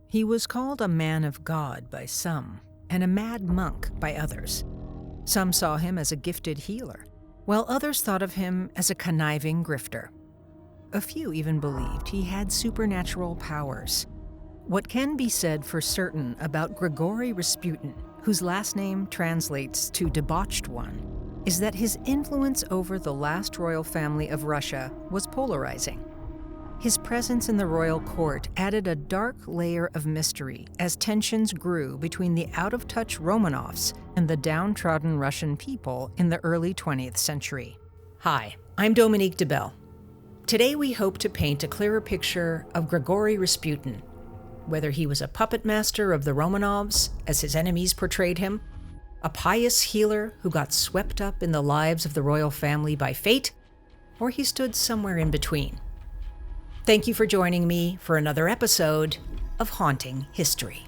He was called a man of God by some, and a mad monk by others. Some saw him as a gifted healer, while others thought of him as a conniving grifter. A few even believed he had supernatural powers. What can be said for certain about Grigori Rasputin, whose last name translates to debauched one, is that his influence over the last royal family of Russia was polarizing. His presence in the royal court added a dark layer of mystery as tensions grew between the out-of-touch Romanovs and the downtrodden Russian people in the early 20th century. Hi, I'm Dominique Dibbell. Today we hope to paint a clearer picture of Grigori Rasputin, whether he was a puppet master of the Romanovs, as his enemies portrayed him, a pious healer who got swept up in the lives of the royal family by fate, or he stood somewhere in between. Thank you for joining me for another episode of Haunting History.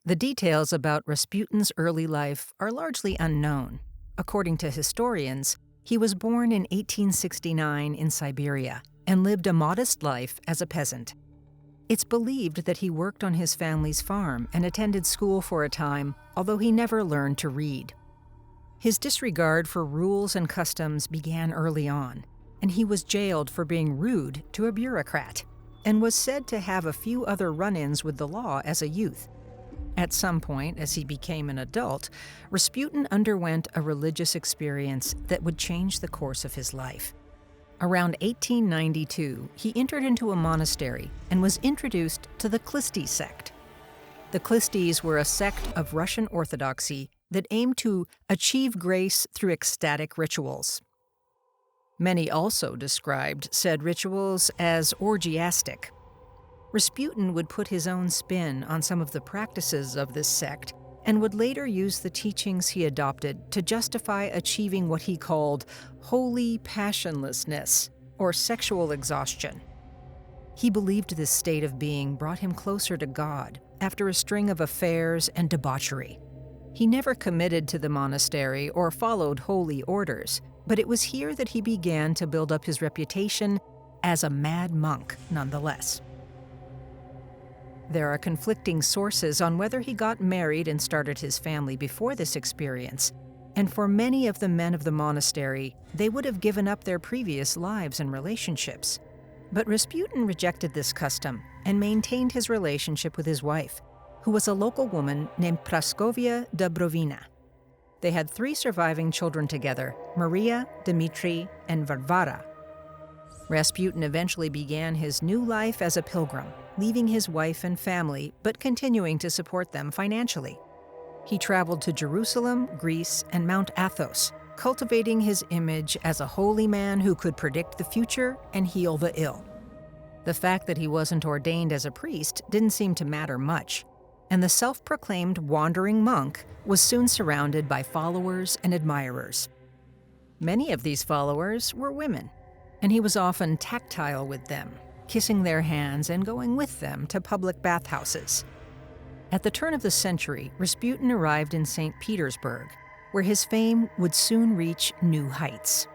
The details about Rasputin's early life are largely unknown. According to historians, he was born in 1869 in Siberia and lived a modest life as a peasant. It's believed that he worked on his family's farm and attended school for a time, although he never learned to read. His disregard for rules and customs began early on, and he was jailed for being rude to a bureaucrat, and was said to have a few other run-ins with the law as a youth. At some point, as he became an adult, Rasputin underwent a religious experience that would change the course of his life. Around 1892, he entered into a monastery and was introduced to the Klisti sect. The Klistis were a sect of Russian Orthodoxy that aimed to achieve grace through ecstatic rituals. Many also described said rituals as orgiastic. Rasputin would put his own spin on some of the practices of this sect and would later use the teachings he adopted to justify achieving what he called holy passionlessness, or sexual exhaustion. He believed this state of being brought him closer to God after a string of affairs and debauchery. He never committed to the monastery or followed holy orders, but it was here that he began to build up his reputation as a mad monk nonetheless. There are conflicting sources on whether he got married and started his family before this experience, and for many of the men of the monastery, they would have given up their previous lives and relationships. But Rasputin rejected this custom and maintained his relationship with his wife, who was a local woman named Praskovia Dobrovina. They had 3 surviving children together, Maria, Dmitri, and Varvara. Rasputin eventually began his new life as a pilgrim, leaving his wife and family, but continuing to support them financially. He traveled to Jerusalem, Greece, and Mount Athos, cultivating his image as a holy man who could predict the future and heal the ill. The fact that he wasn't ordained as a priest didn't seem to matter much, and the self-proclaimed wandering monk was soon surrounded by followers and admirers. Many of these followers were women, and he was often tactile with them, kissing their hands and going with them to public bathhouses. At the turn of the century, Rasputin arrived in St. Petersburg, where his fame would soon reach new heights.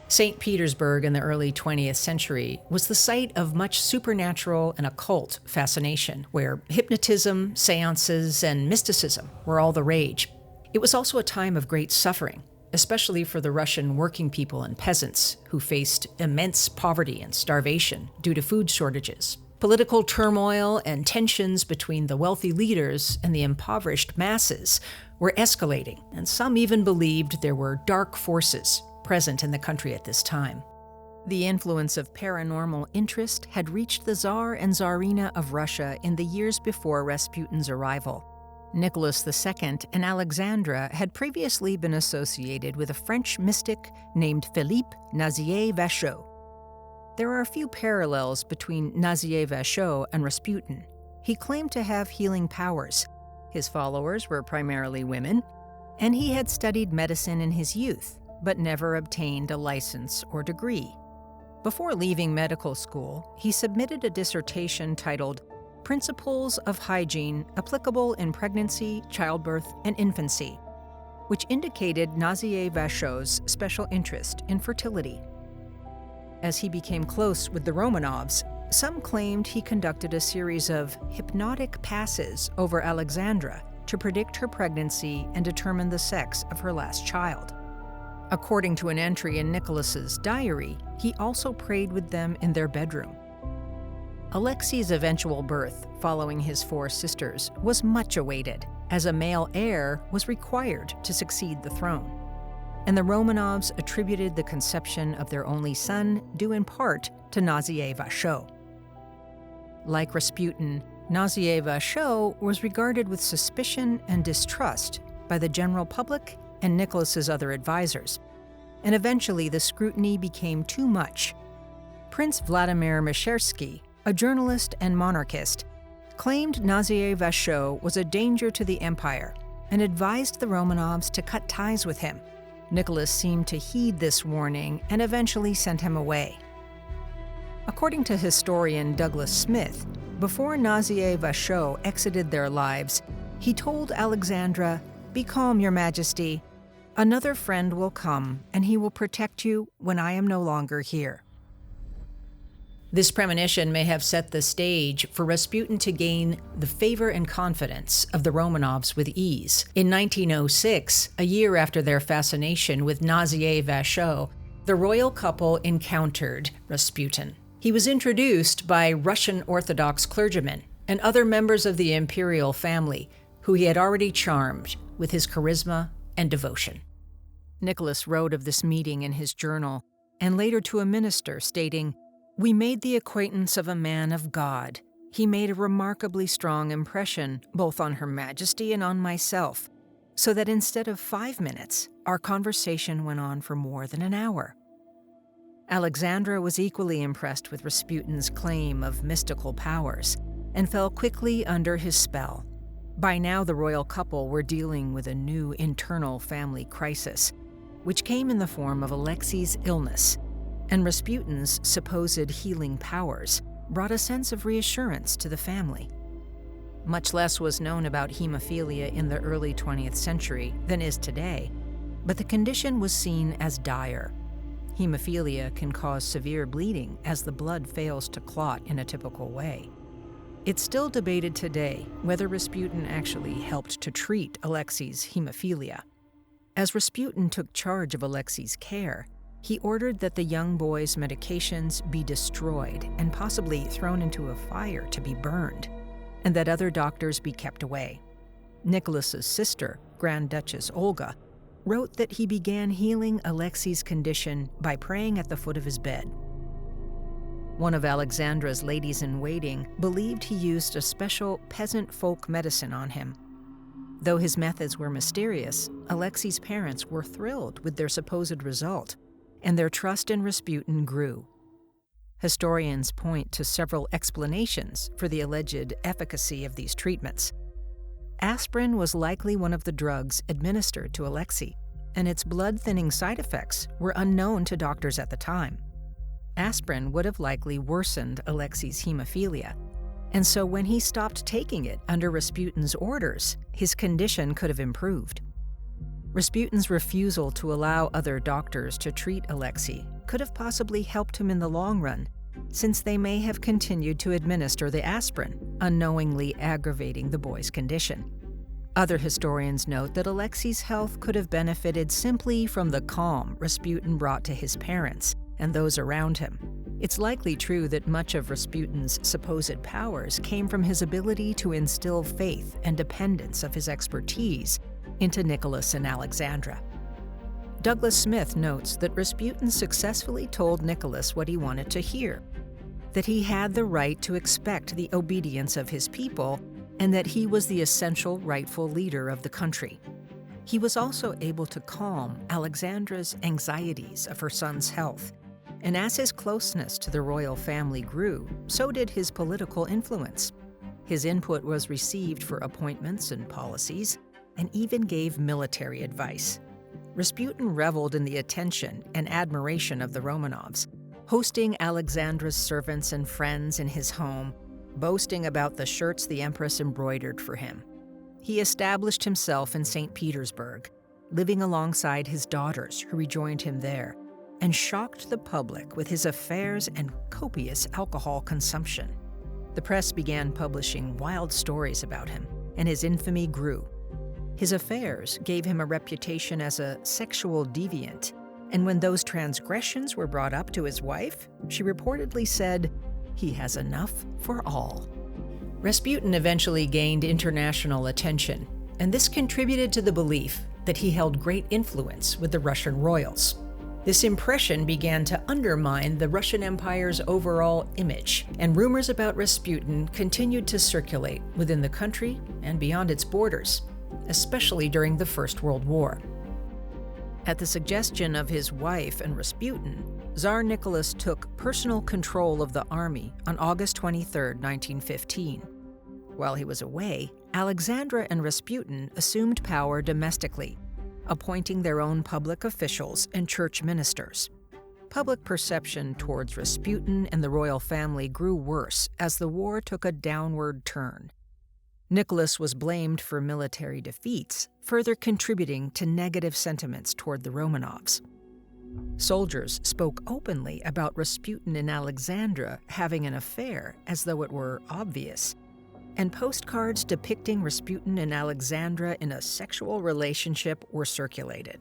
St. Petersburg in the early 20th century was the site of much supernatural and occult fascination, where hypnotism, seances, and mysticism were all the rage. It was also a time of great suffering, especially for the Russian working people and peasants who faced immense poverty and starvation due to food shortages. Political turmoil and tensions between the wealthy leaders and the impoverished masses were escalating, and some even believed there were dark forces present in the country at this time. The influence of paranormal interest had reached the Tsar and Tsarina of Russia in the years before Rasputin's arrival. Nicholas II and Alexandra had previously been associated with a French mystic named Philippe Nazier-Vachon. There are a few parallels between Nazier-Vachon and Rasputin. He claimed to have healing powers. His followers were primarily women, and he had studied medicine in his youth, but never obtained a license or degree. Before leaving medical school, he submitted a dissertation titled Principles of Hygiene Applicable in Pregnancy, Childbirth, and Infancy, which indicated Nazier-Vachon's special interest in fertility. As he became close with the Romanovs, some claimed he conducted a series of hypnotic passes over Alexandra to predict her pregnancy and determine the sex of her last child. According to an entry in Nicholas's diary, he also prayed with them in their bedroom. Alexei's eventual birth, following his 4 sisters, was much awaited, as a male heir was required to succeed the throne. And the Romanovs attributed the conception of their only son due in part to Nazier-Vachon. Like Rasputin, Nazier-Vachon was regarded with suspicion and distrust by the general public and Nicholas's other advisors, and eventually the scrutiny became too much. Prince Vladimir Myshersky, a journalist and monarchist, claimed Nazier-Vachon was a danger to the empire and advised the Romanovs to cut ties with him. Nicholas seemed to heed this warning and eventually sent him away. According to historian Douglas Smith, before Nazier-Vachon exited their lives, he told Alexandra, "Be calm, Your Majesty. Another friend will come, and he will protect you when I am no longer here." This premonition may have set the stage for Rasputin to gain the favor and confidence of the Romanovs with ease. In 1906, a year after their fascination with Nazier-Vachon, the royal couple encountered Rasputin. He was introduced by Russian Orthodox clergymen and other members of the imperial family, who he had already charmed with his charisma and devotion. Nicholas wrote of this meeting in his journal, and later to a minister, stating, "We made the acquaintance of a man of God. He made a remarkably strong impression both on Her Majesty and on myself, so that instead of 5 minutes, our conversation went on for more than an hour." Alexandra was equally impressed with Rasputin's claim of mystical powers and fell quickly under his spell. By now, the royal couple were dealing with a new internal family crisis, which came in the form of Alexei's illness, and Rasputin's supposed healing powers brought a sense of reassurance to the family. Much less was known about hemophilia in the early 20th century than is today, but the condition was seen as dire. Hemophilia can cause severe bleeding as the blood fails to clot in a typical way. It's still debated today whether Rasputin actually helped to treat Alexei's hemophilia. As Rasputin took charge of Alexei's care, he ordered that the young boy's medications be destroyed and possibly thrown into a fire to be burned, and that other doctors be kept away. Nicholas's sister, Grand Duchess Olga, wrote that he began healing Alexei's condition by praying at the foot of his bed. One of Alexandra's ladies-in-waiting believed he used a special peasant folk medicine on him. Though his methods were mysterious, Alexei's parents were thrilled with their supposed result, and their trust in Rasputin grew. Historians point to several explanations for the alleged efficacy of these treatments. Aspirin was likely one of the drugs administered to Alexei, and its blood-thinning side effects were unknown to doctors at the time. Aspirin would have likely worsened Alexei's hemophilia, and so when he stopped taking it under Rasputin's orders, his condition could have improved. Rasputin's refusal to allow other doctors to treat Alexei could have possibly helped him in the long run, since they may have continued to administer the aspirin, unknowingly aggravating the boy's condition. Other historians note that Alexei's health could have benefited simply from the calm Rasputin brought to his parents and those around him. It's likely true that much of Rasputin's supposed powers came from his ability to instill faith and dependence of his expertise into Nicholas and Alexandra. Douglas Smith notes that Rasputin successfully told Nicholas what he wanted to hear, that he had the right to expect the obedience of his people, and that he was the essential rightful leader of the country. He was also able to calm Alexandra's anxieties of her son's health, and as his closeness to the royal family grew, so did his political influence. His input was received for appointments and policies, and even gave military advice. Rasputin reveled in the attention and admiration of the Romanovs, hosting Alexandra's servants and friends in his home, boasting about the shirts the Empress embroidered for him. He established himself in St. Petersburg, living alongside his daughters who rejoined him there, and shocked the public with his affairs and copious alcohol consumption. The press began publishing wild stories about him, and his infamy grew. His affairs gave him a reputation as a sexual deviant, and when those transgressions were brought up to his wife, she reportedly said, "He has enough for all." Rasputin eventually gained international attention, and this contributed to the belief that he held great influence with the Russian royals. This impression began to undermine the Russian Empire's overall image, and rumors about Rasputin continued to circulate within the country and beyond its borders, especially during the First World War. At the suggestion of his wife and Rasputin, Tsar Nicholas took personal control of the army on August 23, 1915. While he was away, Alexandra and Rasputin assumed power domestically, appointing their own public officials and church ministers. Public perception towards Rasputin and the royal family grew worse as the war took a downward turn. Nicholas was blamed for military defeats, further contributing to negative sentiments toward the Romanovs. Soldiers spoke openly about Rasputin and Alexandra having an affair as though it were obvious, and postcards depicting Rasputin and Alexandra in a sexual relationship were circulated.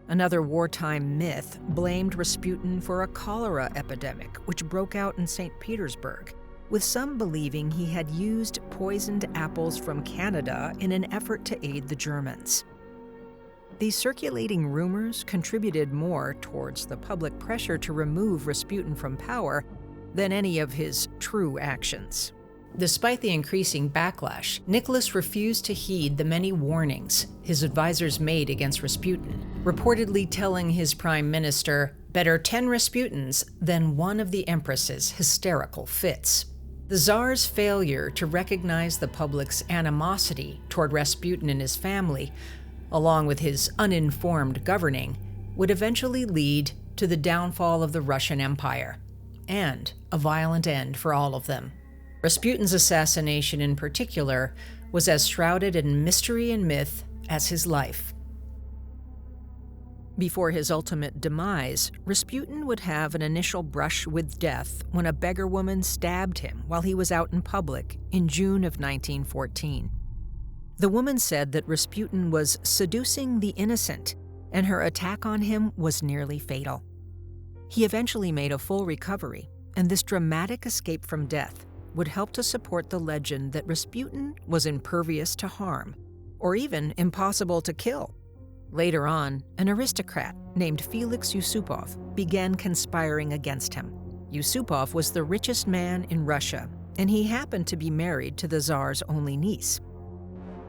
Another wartime myth blamed Rasputin for a cholera epidemic which broke out in St. Petersburg, with some believing he had used poisoned apples from Canada in an effort to aid the Germans. These circulating rumors contributed more towards the public pressure to remove Rasputin from power than any of his true actions. Despite the increasing backlash, Nicholas refused to heed the many warnings his advisors made against Rasputin, reportedly telling his prime minister, "Better 10 Rasputins than one of the Empress's hysterical fits." The Tsar's failure to recognize the public's animosity toward Rasputin and his family, along with his uninformed governing, would eventually lead to the downfall of the Russian Empire, and a violent end for all of them. Rasputin's assassination in particular was as shrouded in mystery and myth as his life. Before his ultimate demise, Rasputin would have an initial brush with death when a beggar woman stabbed him while he was out in public in June of 1914. The woman said that Rasputin was seducing the innocent, and her attack on him was nearly fatal. He eventually made a full recovery, and this dramatic escape from death would help to support the legend that Rasputin was impervious to harm, or even impossible to kill. Later on, an aristocrat named Felix Yusupov began conspiring against him. Yusupov was the richest man in Russia, and he happened to be married to the Tsar's only niece.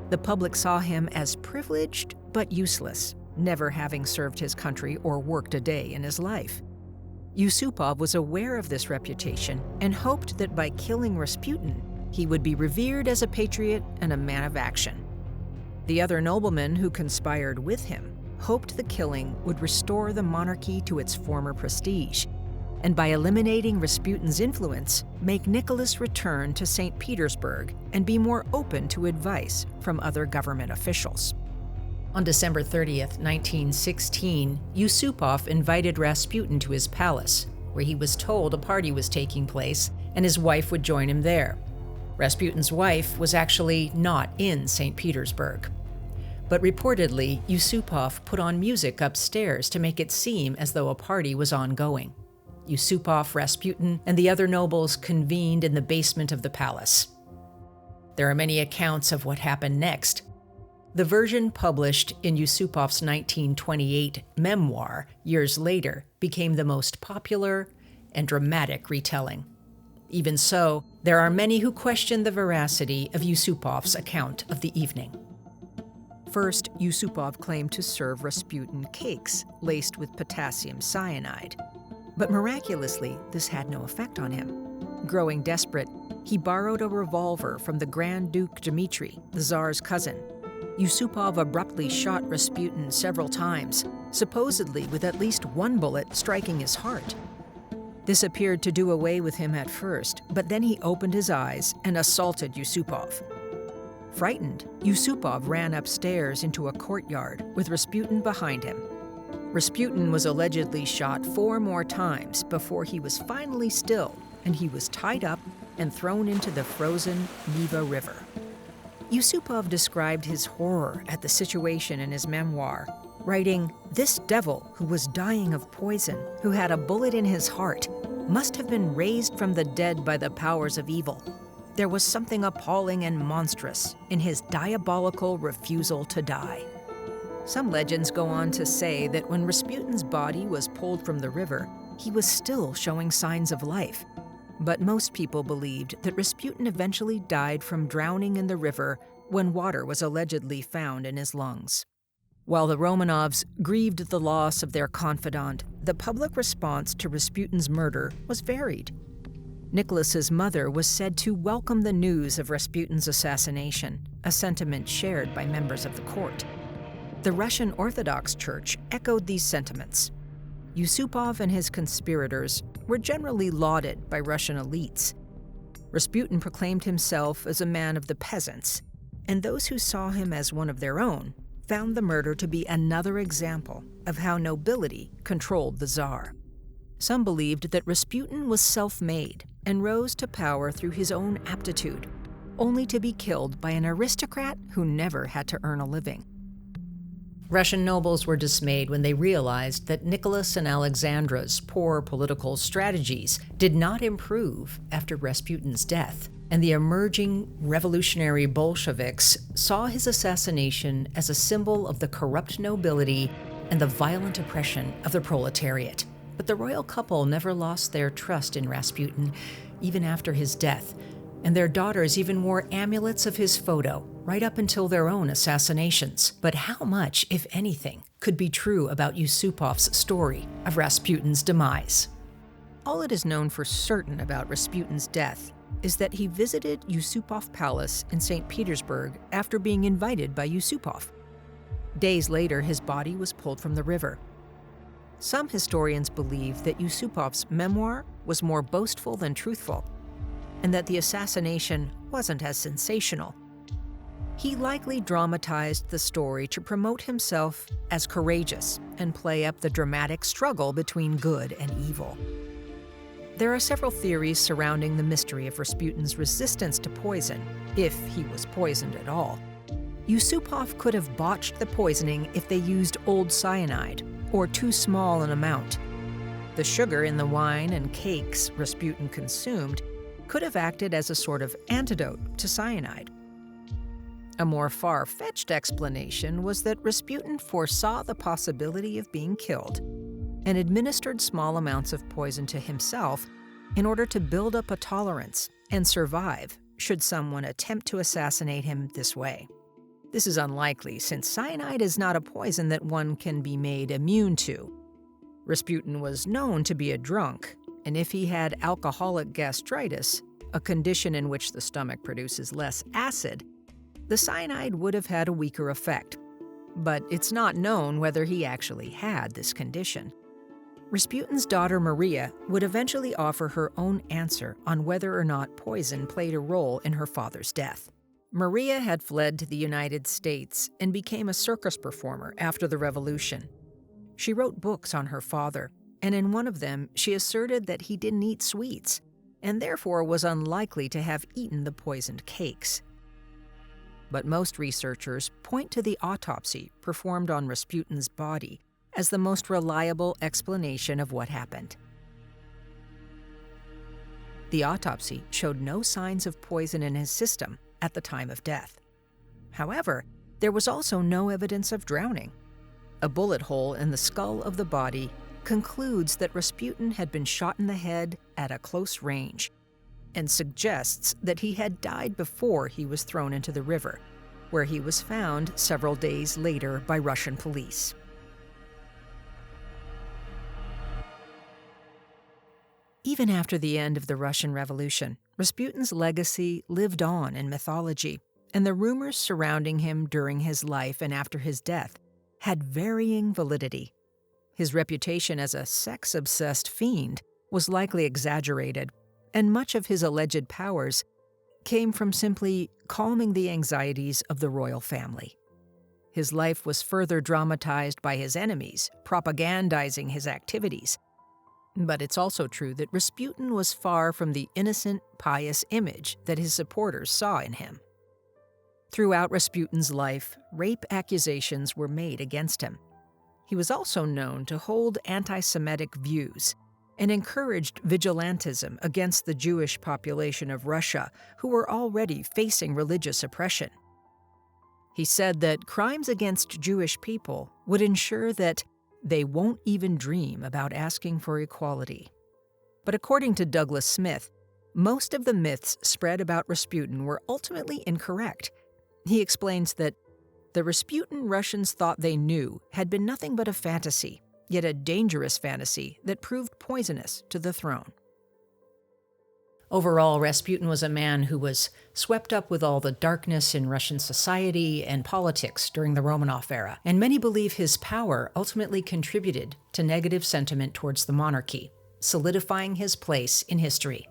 The public saw him as privileged but useless, never having served his country or worked a day in his life. Yusupov was aware of this reputation and hoped that by killing Rasputin, he would be revered as a patriot and a man of action. The other noblemen who conspired with him hoped the killing would restore the monarchy to its former prestige, and by eliminating Rasputin's influence, make Nicholas return to St. Petersburg and be more open to advice from other government officials. On December 30th, 1916, Yusupov invited Rasputin to his palace, where he was told a party was taking place and his wife would join him there. Rasputin's wife was actually not in St. Petersburg. But reportedly, Yusupov put on music upstairs to make it seem as though a party was ongoing. Yusupov, Rasputin, and the other nobles convened in the basement of the palace. There are many accounts of what happened next. The version published in Yusupov's 1928 memoir years later became the most popular and dramatic retelling. Even so, there are many who question the veracity of Yusupov's account of the evening. First, Yusupov claimed to serve Rasputin cakes laced with potassium cyanide. But miraculously, this had no effect on him. Growing desperate, he borrowed a revolver from the Grand Duke Dmitry, the Tsar's cousin. Yusupov abruptly shot Rasputin several times, supposedly with at least one bullet striking his heart. This appeared to do away with him at first, but then he opened his eyes and assaulted Yusupov. Frightened, Yusupov ran upstairs into a courtyard with Rasputin behind him. Rasputin was allegedly shot 4 more times before he was finally still, and he was tied up and thrown into the frozen Neva River. Yusupov described his horror at the situation in his memoir, writing, "This devil who was dying of poison, who had a bullet in his heart, must have been raised from the dead by the powers of evil. There was something appalling and monstrous in his diabolical refusal to die." Some legends go on to say that when Rasputin's body was pulled from the river, he was still showing signs of life. But most people believed that Rasputin eventually died from drowning in the river when water was allegedly found in his lungs. While the Romanovs grieved the loss of their confidant, the public response to Rasputin's murder was varied. Nicholas's mother was said to welcome the news of Rasputin's assassination, a sentiment shared by members of the court. The Russian Orthodox Church echoed these sentiments. Yusupov and his conspirators were generally lauded by Russian elites. Rasputin proclaimed himself as a man of the peasants, and those who saw him as one of their own found the murder to be another example of how nobility controlled the Tsar. Some believed that Rasputin was self-made and rose to power through his own aptitude, only to be killed by an aristocrat who never had to earn a living. Russian nobles were dismayed when they realized that Nicholas and Alexandra's poor political strategies did not improve after Rasputin's death, and the emerging revolutionary Bolsheviks saw his assassination as a symbol of the corrupt nobility and the violent oppression of the proletariat. But the royal couple never lost their trust in Rasputin, even after his death, and their daughters even wore amulets of his photo right up until their own assassinations. But how much, if anything, could be true about Yusupov's story of Rasputin's demise? All it is known for certain about Rasputin's death is that he visited Yusupov Palace in St. Petersburg after being invited by Yusupov. Days later, his body was pulled from the river. Some historians believe that Yusupov's memoir was more boastful than truthful, and that the assassination wasn't as sensational. He likely dramatized the story to promote himself as courageous and play up the dramatic struggle between good and evil. There are several theories surrounding the mystery of Rasputin's resistance to poison, if he was poisoned at all. Yusupov could have botched the poisoning if they used old cyanide, or too small an amount. The sugar in the wine and cakes Rasputin consumed could have acted as a sort of antidote to cyanide. A more far-fetched explanation was that Rasputin foresaw the possibility of being killed and administered small amounts of poison to himself in order to build up a tolerance and survive should someone attempt to assassinate him this way. This is unlikely, since cyanide is not a poison that one can be made immune to. Rasputin was known to be a drunk, and if he had alcoholic gastritis, a condition in which the stomach produces less acid, the cyanide would have had a weaker effect. But it's not known whether he actually had this condition. Rasputin's daughter Maria would eventually offer her own answer on whether or not poison played a role in her father's death. Maria had fled to the United States and became a circus performer after the revolution. She wrote books on her father, and in one of them she asserted that he didn't eat sweets, and therefore was unlikely to have eaten the poisoned cakes. But most researchers point to the autopsy performed on Rasputin's body as the most reliable explanation of what happened. The autopsy showed no signs of poison in his system at the time of death. However, there was also no evidence of drowning. A bullet hole in the skull of the body concludes that Rasputin had been shot in the head at a close range, and suggests that he had died before he was thrown into the river, where he was found several days later by Russian police. Even after the end of the Russian Revolution, Rasputin's legacy lived on in mythology, and the rumors surrounding him during his life and after his death had varying validity. His reputation as a sex-obsessed fiend was likely exaggerated, and much of his alleged powers came from simply calming the anxieties of the royal family. His life was further dramatized by his enemies, propagandizing his activities. But it's also true that Rasputin was far from the innocent, pious image that his supporters saw in him. Throughout Rasputin's life, rape accusations were made against him. He was also known to hold anti-Semitic views and encouraged vigilantism against the Jewish population of Russia, who were already facing religious oppression. He said that crimes against Jewish people would ensure that they won't even dream about asking for equality. But according to Douglas Smith, most of the myths spread about Rasputin were ultimately incorrect. He explains that the Rasputin Russians thought they knew had been nothing but a fantasy, yet a dangerous fantasy that proved poisonous to the throne. Overall, Rasputin was a man who was swept up with all the darkness in Russian society and politics during the Romanov era, and many believe his power ultimately contributed to negative sentiment towards the monarchy, solidifying his place in history.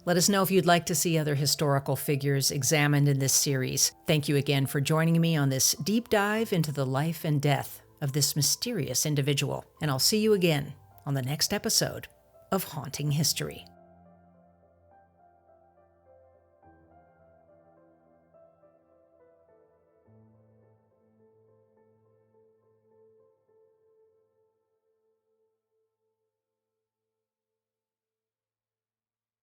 Let us know if you'd like to see other historical figures examined in this series. Thank you again for joining me on this deep dive into the life and death of this mysterious individual, and I'll see you again on the next episode of Haunting History.